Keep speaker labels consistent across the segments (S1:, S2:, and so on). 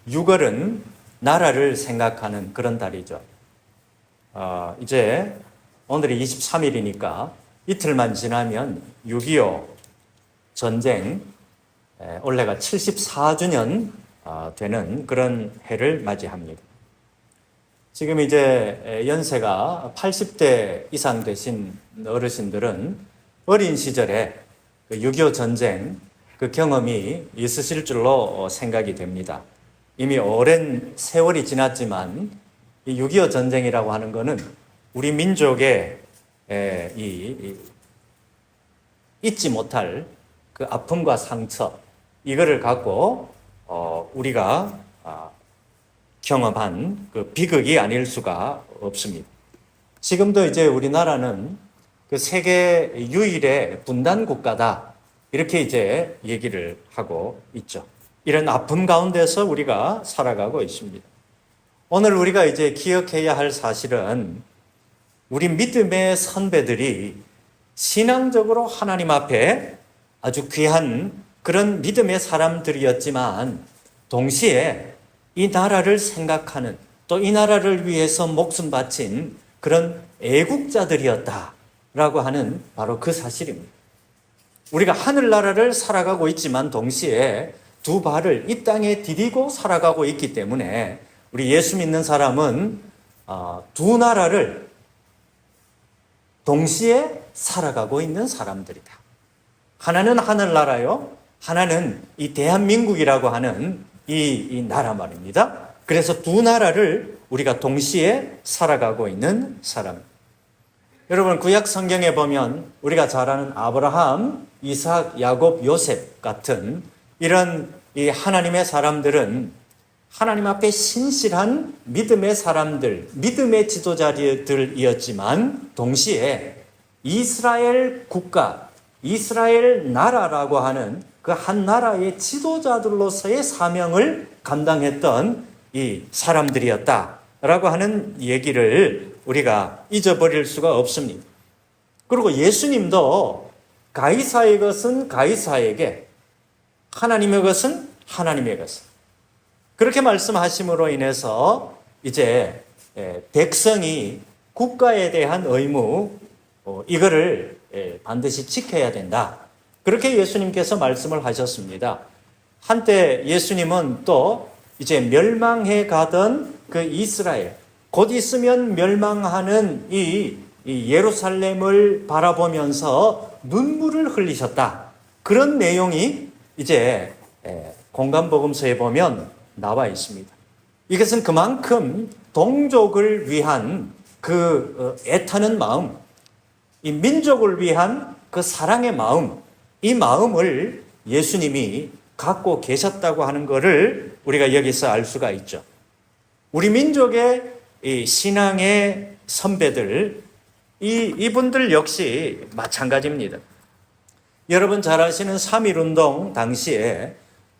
S1: 6월은 나라를 생각하는 그런 달이죠. 이제 오늘이 23일이니까 이틀만 지나면 6.25 전쟁 올해가 74주년 되는 그런 해를 맞이합니다. 지금 이제 연세가 80대 이상 되신 어르신들은 어린 시절에 6.25 전쟁 그 경험이 있으실 줄로 생각이 됩니다. 이미 오랜 세월이 지났지만 이 6.25 전쟁이라고 하는 것은 우리 민족의 잊지 못할 그 아픔과 상처, 이거를 갖고 우리가 경험한 그 비극이 아닐 수가 없습니다. 지금도 이제 우리나라는 그 세계 유일의 분단 국가다, 이렇게 이제 얘기를 하고 있죠. 이런 아픔 가운데서 우리가 살아가고 있습니다. 오늘 우리가 이제 기억해야 할 사실은 우리 믿음의 선배들이 신앙적으로 하나님 앞에 아주 귀한 그런 믿음의 사람들이었지만 동시에 이 나라를 생각하는, 또 이 나라를 위해서 목숨 바친 그런 애국자들이었다라고 하는 바로 그 사실입니다. 우리가 하늘나라를 살아가고 있지만 동시에 두 발을 이 땅에 디디고 살아가고 있기 때문에 우리 예수 믿는 사람은 두 나라를 동시에 살아가고 있는 사람들이다. 하나는 하늘나라요, 하나는 이 대한민국이라고 하는 이 나라 말입니다. 그래서 두 나라를 우리가 동시에 살아가고 있는 사람. 여러분, 구약 성경에 보면 우리가 잘 아는 아브라함, 이삭, 야곱, 요셉 같은 이런 이 하나님의 사람들은 하나님 앞에 신실한 믿음의 사람들, 믿음의 지도자들이었지만 동시에 이스라엘 국가, 이스라엘 나라라고 하는 그 한 나라의 지도자들로서의 사명을 감당했던 이 사람들이었다라고 하는 얘기를 우리가 잊어버릴 수가 없습니다. 그리고 예수님도 가이사의 것은 가이사에게, 하나님의 것은 하나님의 것을, 그렇게 말씀하심으로 인해서 이제 백성이 국가에 대한 의무, 이거를 반드시 지켜야 된다, 그렇게 예수님께서 말씀을 하셨습니다. 한때 예수님은 또 이제 멸망해 가던 그 이스라엘, 곧 있으면 멸망하는 이 예루살렘을 바라보면서 눈물을 흘리셨다, 그런 내용이 이제 공간복음서에 보면 나와 있습니다. 이것은 그만큼 동족을 위한 그 애타는 마음, 이 민족을 위한 그 사랑의 마음, 이 마음을 예수님이 갖고 계셨다고 하는 것을 우리가 여기서 알 수가 있죠. 우리 민족의 이 신앙의 선배들, 이분들 역시 마찬가지입니다. 여러분 잘 아시는 3.1운동 당시에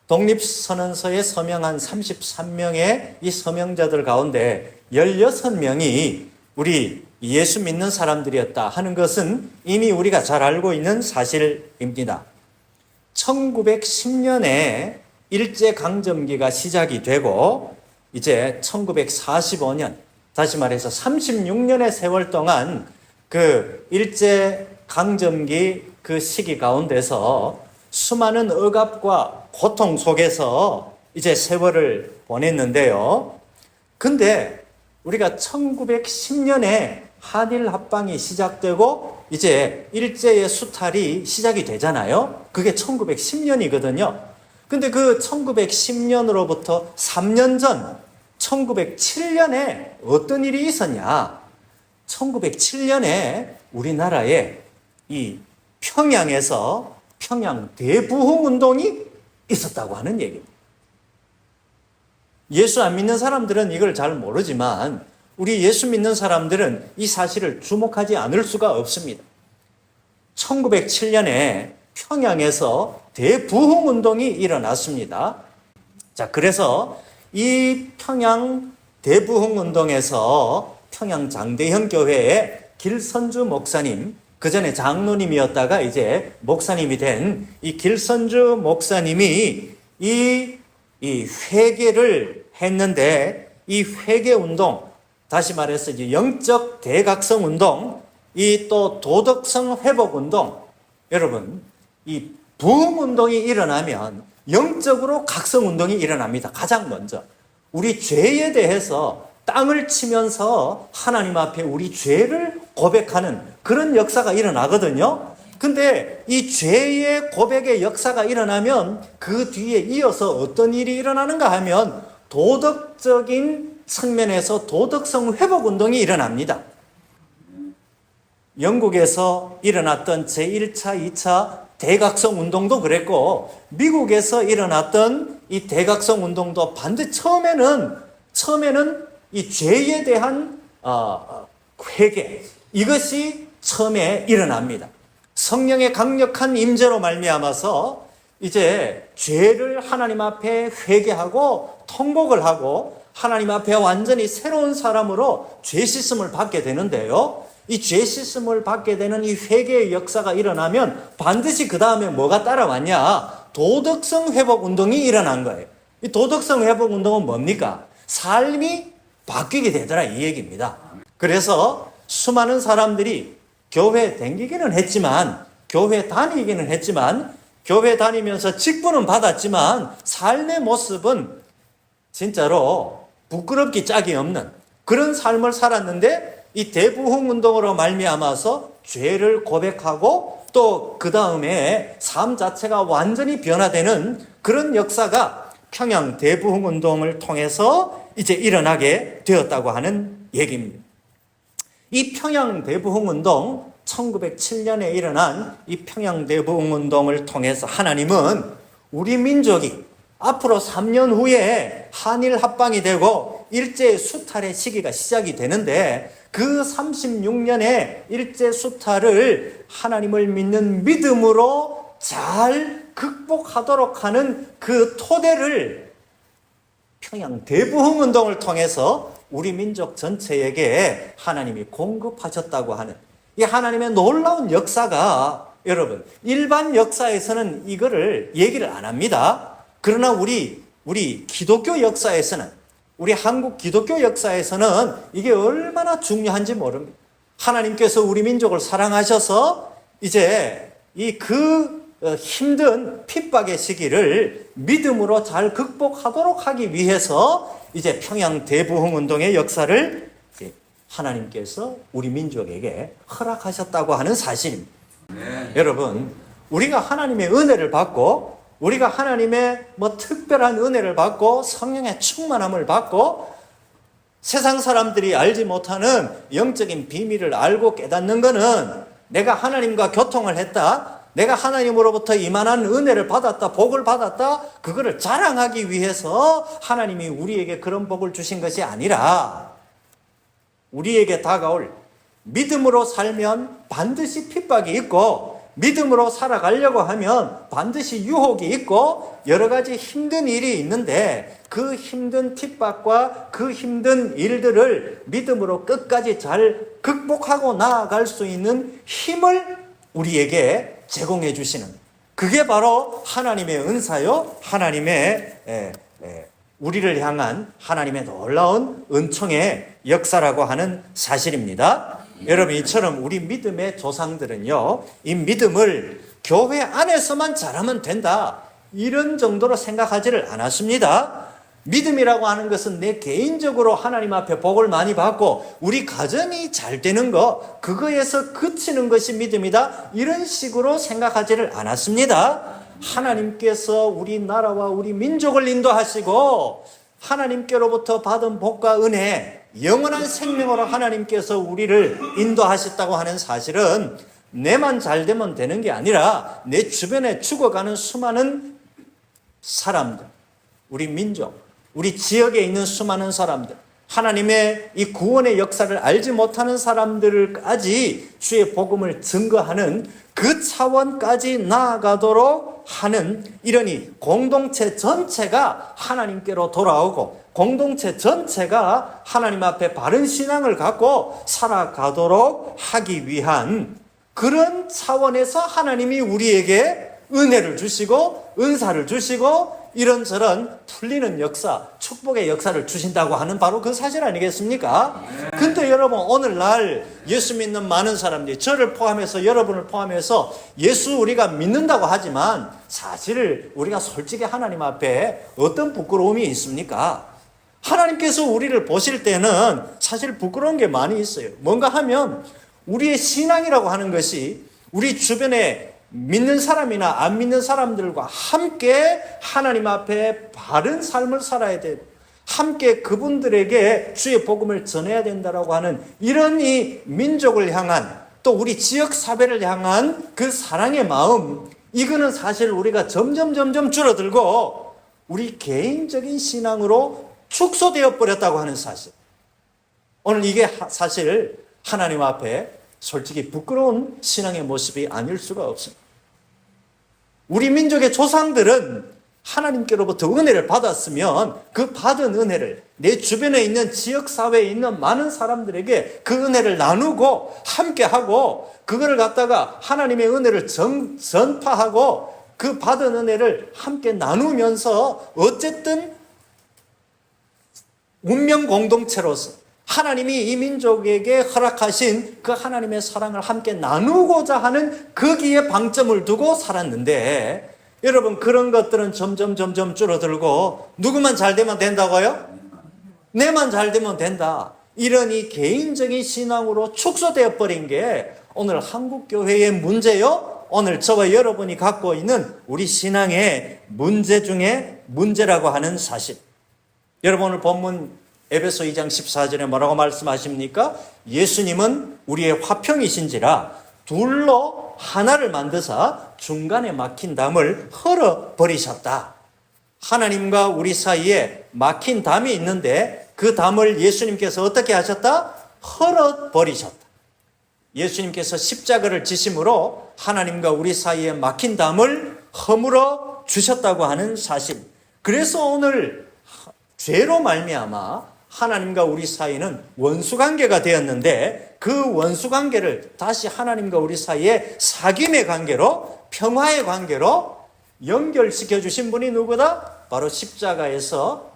S1: 독립선언서에 서명한 33명의 이 서명자들 가운데 16명이 우리 예수 믿는 사람들이었다 하는 것은 이미 우리가 잘 알고 있는 사실입니다. 1910년에 일제강점기가 시작이 되고 이제 1945년, 다시 말해서 36년의 세월 동안 그 일제강점기 그 시기 가운데서 수많은 억압과 고통 속에서 이제 세월을 보냈는데요. 근데 우리가 1910년에 한일 합방이 시작되고 이제 일제의 수탈이 시작이 되잖아요. 그게 1910년이거든요. 근데 그 1910년으로부터 3년 전 1907년에 어떤 일이 있었냐? 1907년에 우리나라에 이 평양에서 평양 대부흥 운동이 있었다고 하는 얘기입니다. 예수 안 믿는 사람들은 이걸 잘 모르지만 우리 예수 믿는 사람들은 이 사실을 주목하지 않을 수가 없습니다. 1907년에 평양에서 대부흥 운동이 일어났습니다. 자, 그래서 이 평양 대부흥 운동에서 평양 장대현 교회의 길선주 목사님, 그 전에 장로님이었다가 이제 목사님이 된 이 길선주 목사님이 이 이 회개를 했는데 이 회개 운동, 다시 말해서 이제 영적 대각성 운동, 이 또 도덕성 회복 운동, 여러분 이 부흥 운동이 일어나면 영적으로 각성 운동이 일어납니다. 가장 먼저 우리 죄에 대해서 땅을 치면서 하나님 앞에 우리 죄를 고백하는 그런 역사가 일어나거든요. 근데 이 죄의 고백의 역사가 일어나면 그 뒤에 이어서 어떤 일이 일어나는가 하면 도덕적인 측면에서 도덕성 회복 운동이 일어납니다. 영국에서 일어났던 제1차, 2차 대각성 운동도 그랬고 미국에서 일어났던 이 대각성 운동도 반드시 처음에는 이 죄에 대한 회개, 이것이 처음에 일어납니다. 성령의 강력한 임재로 말미암아서 이제 죄를 하나님 앞에 회개하고 통곡을 하고 하나님 앞에 완전히 새로운 사람으로 죄 씻음을 받게 되는데요. 이 죄 씻음을 받게 되는 이 회개의 역사가 일어나면 반드시 그 다음에 뭐가 따라왔냐? 도덕성 회복 운동이 일어난 거예요. 이 도덕성 회복 운동은 뭡니까? 삶이 바뀌게 되더라 이 얘기입니다. 그래서 수많은 사람들이 교회 다니기는 했지만 교회 다니면서 직분은 받았지만 삶의 모습은 진짜로 부끄럽기 짝이 없는 그런 삶을 살았는데 이 대부흥 운동으로 말미암아서 죄를 고백하고 또 그 다음에 삶 자체가 완전히 변화되는 그런 역사가 평양 대부흥 운동을 통해서 이제 일어나게 되었다고 하는 얘기입니다. 이 평양 대부흥 운동 1907년에 일어난 이 평양 대부흥 운동을 통해서 하나님은 우리 민족이 앞으로 3년 후에 한일 합방이 되고 일제 수탈의 시기가 시작이 되는데 그 36년의 일제 수탈을 하나님을 믿는 믿음으로 잘 극복하도록 하는 그 토대를 평양 대부흥 운동을 통해서 우리 민족 전체에게 하나님이 공급하셨다고 하는 이 하나님의 놀라운 역사가 여러분 일반 역사에서는 이거를 얘기를 안 합니다. 그러나 우리 기독교 역사에서는 우리 한국 기독교 역사에서는 이게 얼마나 중요한지 모릅니다. 하나님께서 우리 민족을 사랑하셔서 이제 힘든 핍박의 시기를 믿음으로 잘 극복하도록 하기 위해서 이제 평양 대부흥 운동의 역사를 하나님께서 우리 민족에게 허락하셨다고 하는 사실입니다. 네. 여러분, 우리가 하나님의 은혜를 받고 우리가 하나님의 특별한 은혜를 받고 성령의 충만함을 받고 세상 사람들이 알지 못하는 영적인 비밀을 알고 깨닫는 것은 내가 하나님과 교통을 했다, 내가 하나님으로부터 이만한 은혜를 받았다, 복을 받았다, 그거를 자랑하기 위해서 하나님이 우리에게 그런 복을 주신 것이 아니라 우리에게 다가올 믿음으로 살면 반드시 핍박이 있고 믿음으로 살아가려고 하면 반드시 유혹이 있고 여러 가지 힘든 일이 있는데 그 힘든 핍박과 그 힘든 일들을 믿음으로 끝까지 잘 극복하고 나아갈 수 있는 힘을 우리에게 제공해 주시는 그게 바로 하나님의 은사요, 하나님의 우리를 향한 하나님의 놀라운 은총의 역사라고 하는 사실입니다. 여러분, 이처럼 우리 믿음의 조상들은요, 이 믿음을 교회 안에서만 잘하면 된다, 이런 정도로 생각하지를 않았습니다. 믿음이라고 하는 것은 내 개인적으로 하나님 앞에 복을 많이 받고 우리 가정이 잘 되는 거, 그거에서 그치는 것이 믿음이다, 이런 식으로 생각하지를 않았습니다. 하나님께서 우리 나라와 우리 민족을 인도하시고 하나님께로부터 받은 복과 은혜, 영원한 생명으로 하나님께서 우리를 인도하셨다고 하는 사실은 내만 잘 되면 되는 게 아니라 내 주변에 죽어가는 수많은 사람들, 우리 민족, 우리 지역에 있는 수많은 사람들, 하나님의 이 구원의 역사를 알지 못하는 사람들까지 주의 복음을 증거하는 그 차원까지 나아가도록 하는 이러니 공동체 전체가 하나님께로 돌아오고 공동체 전체가 하나님 앞에 바른 신앙을 갖고 살아가도록 하기 위한 그런 차원에서 하나님이 우리에게 은혜를 주시고 은사를 주시고 이런저런 풀리는 역사, 축복의 역사를 주신다고 하는 바로 그 사실 아니겠습니까? 근데 여러분, 오늘날 예수 믿는 많은 사람들이, 저를 포함해서 여러분을 포함해서 예수 우리가 믿는다고 하지만 사실 우리가 솔직히 하나님 앞에 어떤 부끄러움이 있습니까? 하나님께서 우리를 보실 때는 사실 부끄러운 게 많이 있어요. 뭔가 하면 우리의 신앙이라고 하는 것이 우리 주변에 믿는 사람이나 안 믿는 사람들과 함께 하나님 앞에 바른 삶을 살아야 돼. 함께 그분들에게 주의 복음을 전해야 된다라고 하는 이런 이 민족을 향한, 또 우리 지역 사회를 향한 그 사랑의 마음, 이거는 사실 우리가 점점 줄어들고 우리 개인적인 신앙으로 축소되어 버렸다고 하는 사실. 오늘 이게 사실 하나님 앞에 솔직히 부끄러운 신앙의 모습이 아닐 수가 없습니다. 우리 민족의 조상들은 하나님께로부터 은혜를 받았으면 그 받은 은혜를 내 주변에 있는 지역사회에 있는 많은 사람들에게 그 은혜를 나누고 함께하고, 그거를 갖다가 하나님의 은혜를 전파하고 그 받은 은혜를 함께 나누면서 어쨌든 운명 공동체로서 하나님이 이 민족에게 허락하신 그 하나님의 사랑을 함께 나누고자 하는 거기에 방점을 두고 살았는데, 여러분, 그런 것들은 점점 줄어들고 누구만 잘 되면 된다고요? 내만 잘 되면 된다. 이런 이 개인적인 신앙으로 축소되어 버린 게 오늘 한국교회의 문제요, 오늘 저와 여러분이 갖고 있는 우리 신앙의 문제 중에 문제라고 하는 사실. 여러분, 오늘 본문 에베소 2장 14절에 뭐라고 말씀하십니까? 예수님은 우리의 화평이신지라 둘로 하나를 만드사 중간에 막힌 담을 헐어버리셨다. 하나님과 우리 사이에 막힌 담이 있는데 그 담을 예수님께서 어떻게 하셨다? 헐어버리셨다. 예수님께서 십자가를 지심으로 하나님과 우리 사이에 막힌 담을 허물어 주셨다고 하는 사실. 그래서 오늘 죄로 말미암아 하나님과 우리 사이는 원수관계가 되었는데, 그 원수관계를 다시 하나님과 우리 사이에 사귐의 관계로, 평화의 관계로 연결시켜 주신 분이 누구다? 바로 십자가에서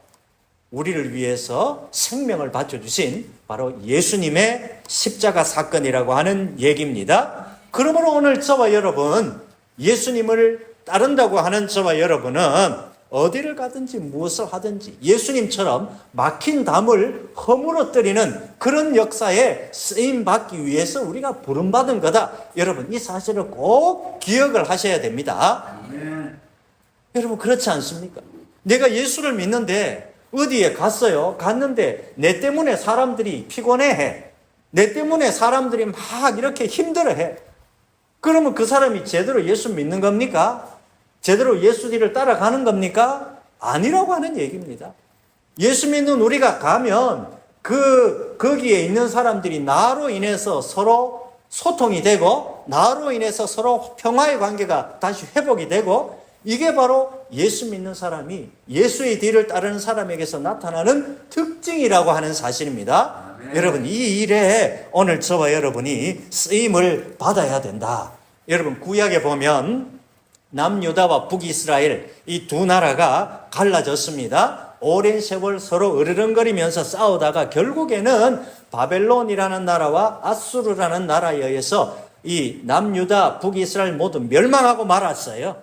S1: 우리를 위해서 생명을 바쳐주신 바로 예수님의 십자가 사건이라고 하는 얘기입니다. 그러므로 오늘 저와 여러분, 예수님을 따른다고 하는 저와 여러분은 어디를 가든지 무엇을 하든지 예수님처럼 막힌 담을 허물어뜨리는 그런 역사에 쓰임받기 위해서 우리가 부름받은 거다. 여러분, 이 사실을 꼭 기억을 하셔야 됩니다. 여러분, 그렇지 않습니까? 내가 예수를 믿는데 어디에 갔어요? 갔는데 내 때문에 사람들이 피곤해해. 내 때문에 사람들이 막 이렇게 힘들어해. 그러면 그 사람이 제대로 예수 믿는 겁니까? 제대로 예수 뒤를 따라가는 겁니까? 아니라고 하는 얘기입니다. 예수 믿는 우리가 가면 거기에 있는 사람들이 나로 인해서 서로 소통이 되고, 나로 인해서 서로 평화의 관계가 다시 회복이 되고, 이게 바로 예수 믿는 사람이 예수의 뒤를 따르는 사람에게서 나타나는 특징이라고 하는 사실입니다. 여러분, 이 일에 오늘 저와 여러분이 쓰임을 받아야 된다. 여러분, 구약에 보면 남유다와 북이스라엘 이 두 나라가 갈라졌습니다. 오랜 세월 서로 으르렁거리면서 싸우다가 결국에는 바벨론이라는 나라와 아수르라는 나라에 의해서 이 남유다, 북이스라엘 모두 멸망하고 말았어요.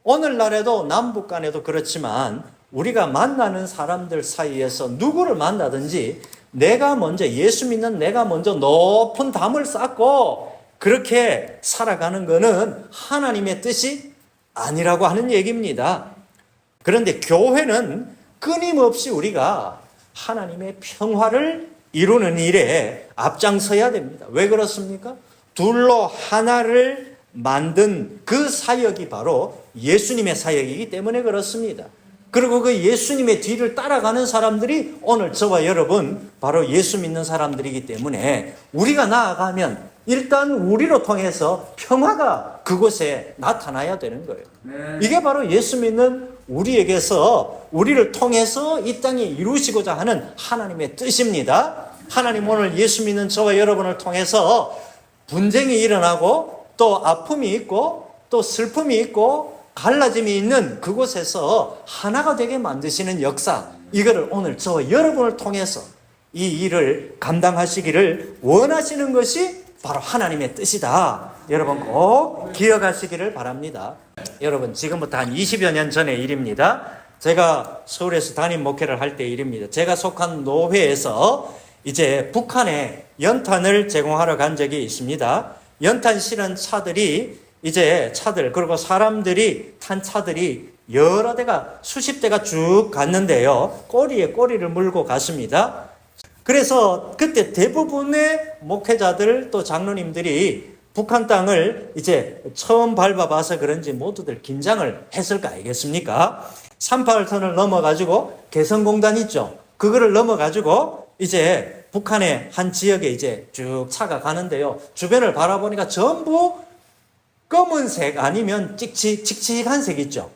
S1: 오늘날에도 남북 간에도 그렇지만 우리가 만나는 사람들 사이에서 누구를 만나든지 내가 먼저, 예수 믿는 내가 먼저 높은 담을 쌓고 그렇게 살아가는 것은 하나님의 뜻이 아니라고 하는 얘기입니다. 그런데 교회는 끊임없이 우리가 하나님의 평화를 이루는 일에 앞장서야 됩니다. 왜 그렇습니까? 둘로 하나를 만든 그 사역이 바로 예수님의 사역이기 때문에 그렇습니다. 그리고 그 예수님의 뒤를 따라가는 사람들이 오늘 저와 여러분 바로 예수 믿는 사람들이기 때문에 우리가 나아가면 일단 우리로 통해서 평화가 그곳에 나타나야 되는 거예요. 이게 바로 예수 믿는 우리에게서, 우리를 통해서 이 땅에 이루시고자 하는 하나님의 뜻입니다. 하나님 오늘 예수 믿는 저와 여러분을 통해서 분쟁이 일어나고 또 아픔이 있고 또 슬픔이 있고 갈라짐이 있는 그곳에서 하나가 되게 만드시는 역사, 이거를 오늘 저와 여러분을 통해서 이 일을 감당하시기를 원하시는 것이 바로 하나님의 뜻이다. 여러분 꼭 기억하시기를 바랍니다. 여러분 지금부터 한 20여 년 전의 일입니다. 제가 서울에서 담임 목회를 할 때 일입니다. 제가 속한 노회에서 이제 북한에 연탄을 제공하러 간 적이 있습니다. 연탄 실은 차들이 그리고 사람들이 탄 차들이 여러 대가 수십 대가 쭉 갔는데요. 꼬리에 꼬리를 물고 갔습니다. 그래서 그때 대부분의 목회자들 또 장로님들이 북한 땅을 이제 처음 밟아봐서 그런지 모두들 긴장을 했을 거 아니겠습니까? 38선을 넘어가지고 개성공단 있죠. 그거를 넘어가지고 이제 북한의 한 지역에 이제 쭉 차가 가는데요. 주변을 바라보니까 전부 검은색 아니면 칙칙한 색 있죠.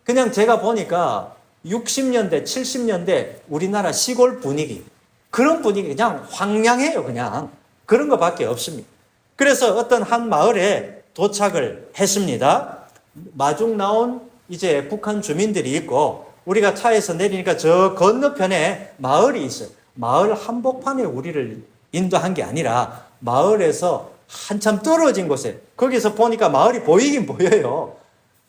S1: 그냥 제가 보니까 60년대, 70년대 우리나라 시골 분위기, 그런 분위기 그냥 황량해요. 그냥 그런 것밖에 없습니다. 그래서 어떤 한 마을에 도착을 했습니다. 마중 나온 이제 북한 주민들이 있고 우리가 차에서 내리니까 저 건너편에 마을이 있어요. 마을 한복판에 우리를 인도한 게 아니라 마을에서 한참 떨어진 곳에, 거기서 보니까 마을이 보이긴 보여요.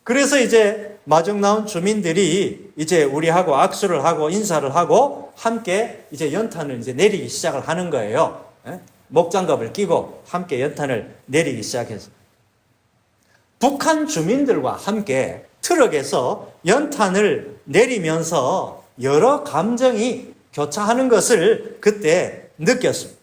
S1: 그래서 이제 마중 나온 주민들이 이제 우리하고 악수를 하고 인사를 하고 함께 이제 연탄을 이제 내리기 시작을 하는 거예요. 목장갑을 끼고 함께 연탄을 내리기 시작해서 북한 주민들과 함께 트럭에서 연탄을 내리면서 여러 감정이 교차하는 것을 그때 느꼈습니다.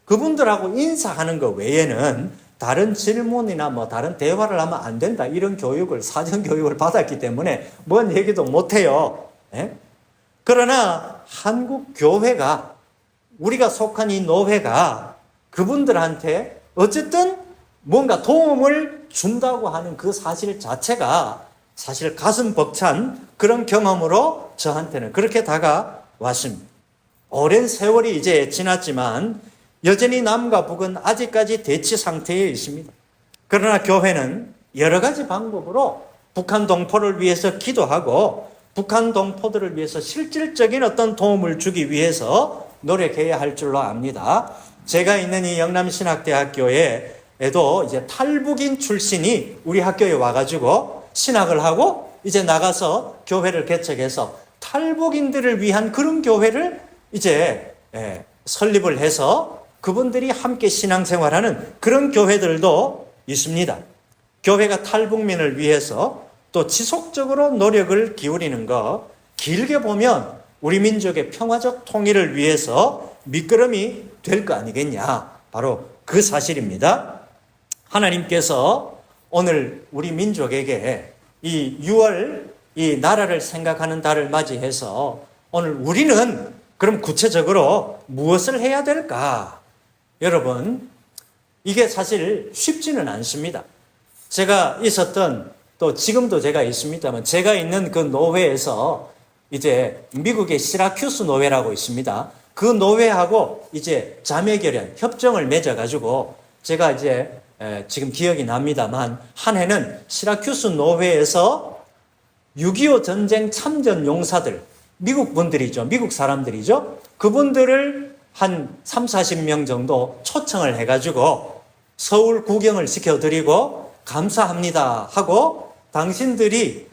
S1: 그분들하고 인사하는 것 외에는 다른 질문이나 뭐 다른 대화를 하면 안 된다, 이런 교육을, 사전 교육을 받았기 때문에 뭔 얘기도 못해요. 그러나 한국 교회가, 우리가 속한 이 노회가 그분들한테 어쨌든 뭔가 도움을 준다고 하는 그 사실 자체가 사실 가슴 벅찬 그런 경험으로 저한테는 그렇게 다가왔습니다. 오랜 세월이 이제 지났지만 여전히 남과 북은 아직까지 대치 상태에 있습니다. 그러나 교회는 여러 가지 방법으로 북한 동포를 위해서 기도하고 북한 동포들을 위해서 실질적인 어떤 도움을 주기 위해서 노력해야 할 줄로 압니다. 제가 있는 이 영남신학대학교에도 이제 탈북인 출신이 우리 학교에 와가지고 신학을 하고 이제 나가서 교회를 개척해서 탈북인들을 위한 그런 교회를 이제 설립을 해서 그분들이 함께 신앙생활하는 그런 교회들도 있습니다. 교회가 탈북민을 위해서 또 지속적으로 노력을 기울이는 것, 길게 보면 우리 민족의 평화적 통일을 위해서 밑거름이 될 거 아니겠냐, 바로 그 사실입니다. 하나님께서 오늘 우리 민족에게 이 6월 이 나라를 생각하는 달을 맞이해서 오늘 우리는 그럼 구체적으로 무엇을 해야 될까? 여러분, 이게 사실 쉽지는 않습니다. 제가 있었던, 또 지금도 제가 있습니다만, 제가 있는 그 노회에서 이제 미국의 시라큐스 노회라고 있습니다. 그 노회하고 이제 자매결연, 협정을 맺어가지고 제가 이제 지금 기억이 납니다만, 한 해는 시라큐스 노회에서 6.25 전쟁 참전 용사들, 미국 분들이죠. 미국 사람들이죠. 그분들을 한 30-40명 정도 초청을 해가지고 서울 구경을 시켜드리고 감사합니다 하고, 당신들이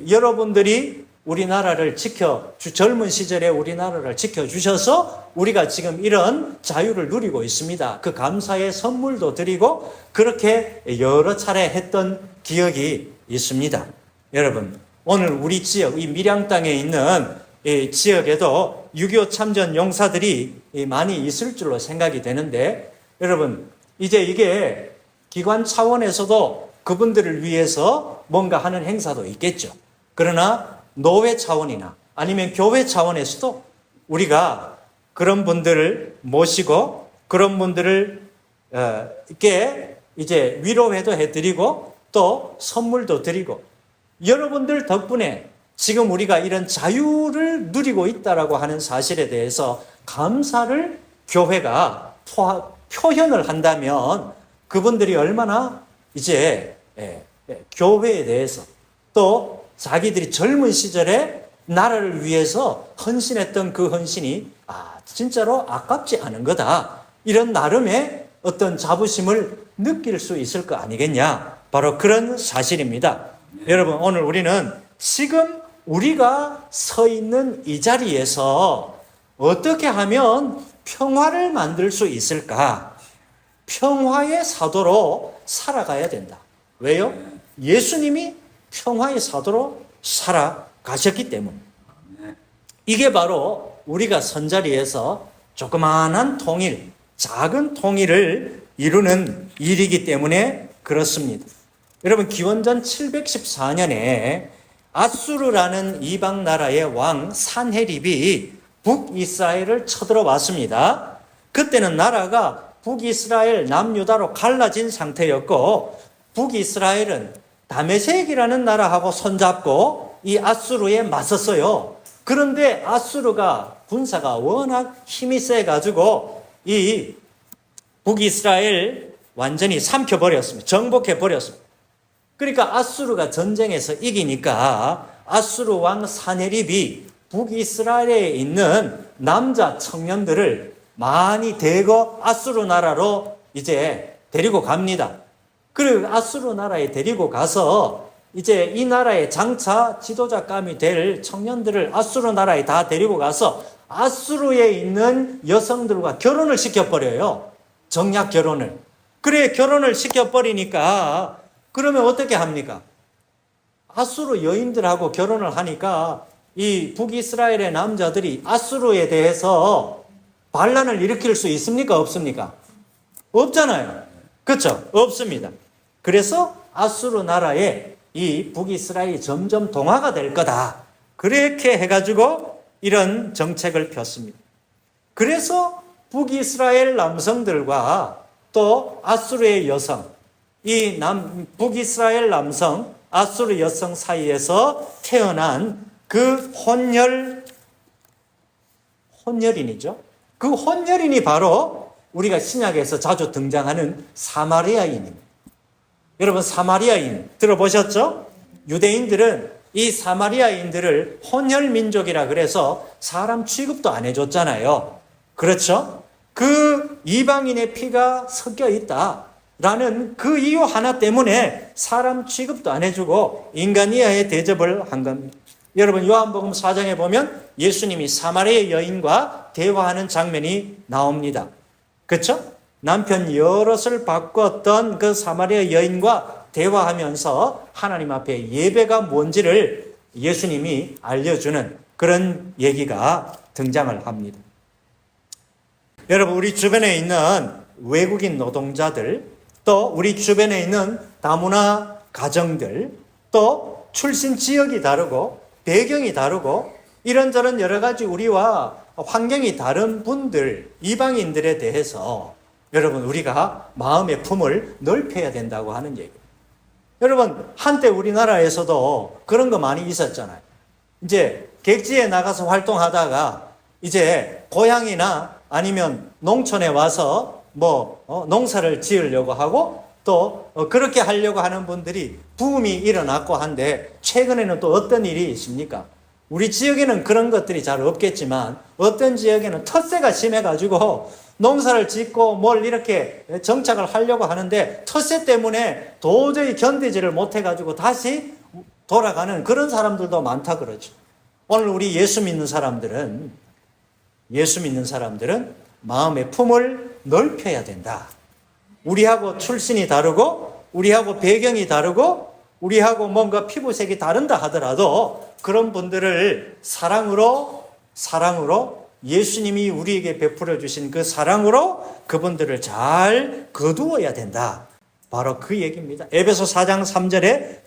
S1: 여러분들이 우리나라를 젊은 시절에 우리나라를 지켜주셔서 우리가 지금 이런 자유를 누리고 있습니다. 그 감사의 선물도 드리고 그렇게 여러 차례 했던 기억이 있습니다. 여러분, 오늘 우리 지역, 이 밀양 땅에 있는 이 지역에도 6.25 참전 용사들이 많이 있을 줄로 생각이 되는데, 여러분, 이제 이게 기관 차원에서도 그분들을 위해서 뭔가 하는 행사도 있겠죠. 그러나 노회 차원이나 아니면 교회 차원에서도 우리가 그런 분들을 모시고 그런 분들을 이렇게 이제 위로회도 해드리고 또 선물도 드리고, 여러분들 덕분에 지금 우리가 이런 자유를 누리고 있다라고 하는 사실에 대해서 감사를 교회가 표현을 한다면 그분들이 얼마나 이제 교회에 대해서 또 자기들이 젊은 시절에 나라를 위해서 헌신했던 그 헌신이 진짜로 아깝지 않은 거다. 이런 나름의 어떤 자부심을 느낄 수 있을 거 아니겠냐. 바로 그런 사실입니다. 여러분, 오늘 우리는 지금 우리가 서 있는 이 자리에서 어떻게 하면 평화를 만들 수 있을까? 평화의 사도로 살아가야 된다. 왜요? 예수님이 평화의 사도로 살아가셨기 때문에. 이게 바로 우리가 선자리에서 조그마한 통일, 작은 통일을 이루는 일이기 때문에 그렇습니다. 여러분, 기원전 714년에 아수르라는 이방 나라의 왕 산헤립이 북이스라엘을 쳐들어왔습니다. 그때는 나라가 북이스라엘, 남유다로 갈라진 상태였고, 북이스라엘은 다메섹이라는 나라하고 손잡고 이 아수르에 맞섰어요. 그런데 아수르가 군사가 워낙 힘이 세가지고 이 북이스라엘 완전히 삼켜버렸습니다. 정복해버렸습니다. 그러니까 아수르가 전쟁에서 이기니까 아수르 왕 사네립이 북이스라엘에 있는 남자 청년들을 많이 대거 아수르 나라로 이제 데리고 갑니다. 그리고 아수르 나라에 데리고 가서 이제 이 나라의 장차 지도자감이 될 청년들을 아수르 나라에 다 데리고 가서 아수르에 있는 여성들과 결혼을 시켜버려요. 정략 결혼을. 그래, 결혼을 시켜버리니까 그러면 어떻게 합니까? 아수르 여인들하고 결혼을 하니까 이 북이스라엘의 남자들이 아수르에 대해서 반란을 일으킬 수 있습니까? 없습니까? 없잖아요. 그렇죠? 없습니다. 그래서 아수르 나라에 이 북이스라엘이 점점 동화가 될 거다. 그렇게 해가지고 이런 정책을 폈습니다. 그래서 북이스라엘 남성들과 또 아수르의 여성, 북이스라엘 남성, 아수르 여성 사이에서 태어난 그 혼혈인이죠. 그 혼혈인이 바로 우리가 신약에서 자주 등장하는 사마리아인입니다. 여러분, 사마리아인 들어보셨죠? 유대인들은 이 사마리아인들을 혼혈민족이라 그래서 사람 취급도 안 해줬잖아요. 그렇죠? 그 이방인의 피가 섞여 있다라는 그 이유 하나 때문에 사람 취급도 안 해주고 인간 이하의 대접을 한 겁니다. 여러분, 요한복음 4장에 보면 예수님이 사마리아 여인과 대화하는 장면이 나옵니다. 그렇죠? 남편 여럿을 바꿨던 그 사마리아 여인과 대화하면서 하나님 앞에 예배가 뭔지를 예수님이 알려주는 그런 얘기가 등장을 합니다. 여러분, 우리 주변에 있는 외국인 노동자들, 또 우리 주변에 있는 다문화 가정들, 또 출신 지역이 다르고 배경이 다르고 이런저런 여러 가지 우리와 환경이 다른 분들, 이방인들에 대해서 여러분, 우리가 마음의 품을 넓혀야 된다고 하는 얘기예요. 여러분, 한때 우리나라에서도 그런 거 많이 있었잖아요. 이제 객지에 나가서 활동하다가 이제 고향이나 아니면 농촌에 와서 농사를 지으려고 하고 또 그렇게 하려고 하는 분들이 붐이 일어났고 한데, 최근에는 또 어떤 일이 있습니까? 우리 지역에는 그런 것들이 잘 없겠지만 어떤 지역에는 텃세가 심해가지고 농사를 짓고 뭘 이렇게 정착을 하려고 하는데 텃세 때문에 도저히 견디지를 못해가지고 다시 돌아가는 그런 사람들도 많다 그러죠. 오늘 우리 예수 믿는 사람들은 마음의 품을 넓혀야 된다. 우리하고 출신이 다르고 우리하고 배경이 다르고 우리하고 뭔가 피부색이 다른다 하더라도 그런 분들을 사랑으로 예수님이 우리에게 베풀어 주신 그 사랑으로 그분들을 잘 거두어야 된다. 바로 그 얘기입니다. 에베소 4장 3절에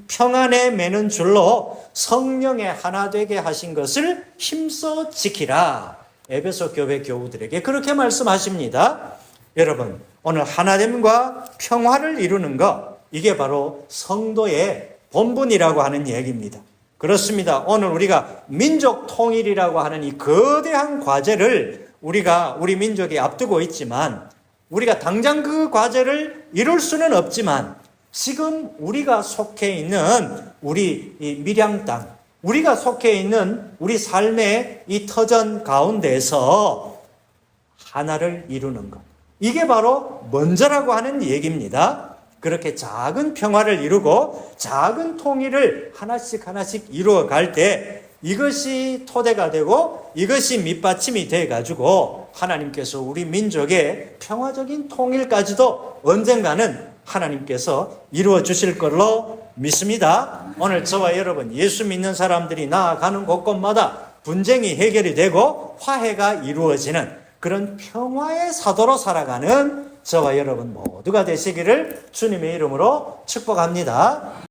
S1: 평안에 매는 줄로 성령에 하나 되게 하신 것을 힘써 지키라. 에베소 교회 교우들에게 그렇게 말씀하십니다. 여러분, 오늘 하나됨과 평화를 이루는 것, 이게 바로 성도의 본분이라고 하는 얘기입니다. 그렇습니다. 오늘 우리가 민족 통일이라고 하는 이 거대한 과제를 우리 민족이 앞두고 있지만 우리가 당장 그 과제를 이룰 수는 없지만 지금 우리가 속해 있는 우리 이 밀양 땅, 우리가 속해 있는 우리 삶의 이 터전 가운데서 하나를 이루는 것. 이게 바로 먼저라고 하는 얘기입니다. 그렇게 작은 평화를 이루고 작은 통일을 하나씩 하나씩 이루어 갈 때 이것이 토대가 되고 이것이 밑받침이 돼 가지고 하나님께서 우리 민족의 평화적인 통일까지도 언젠가는 하나님께서 이루어 주실 걸로 믿습니다. 오늘 저와 여러분 예수 믿는 사람들이 나아가는 곳곳마다 분쟁이 해결이 되고 화해가 이루어지는 그런 평화의 사도로 살아가는 저와 여러분 모두가 되시기를 주님의 이름으로 축복합니다.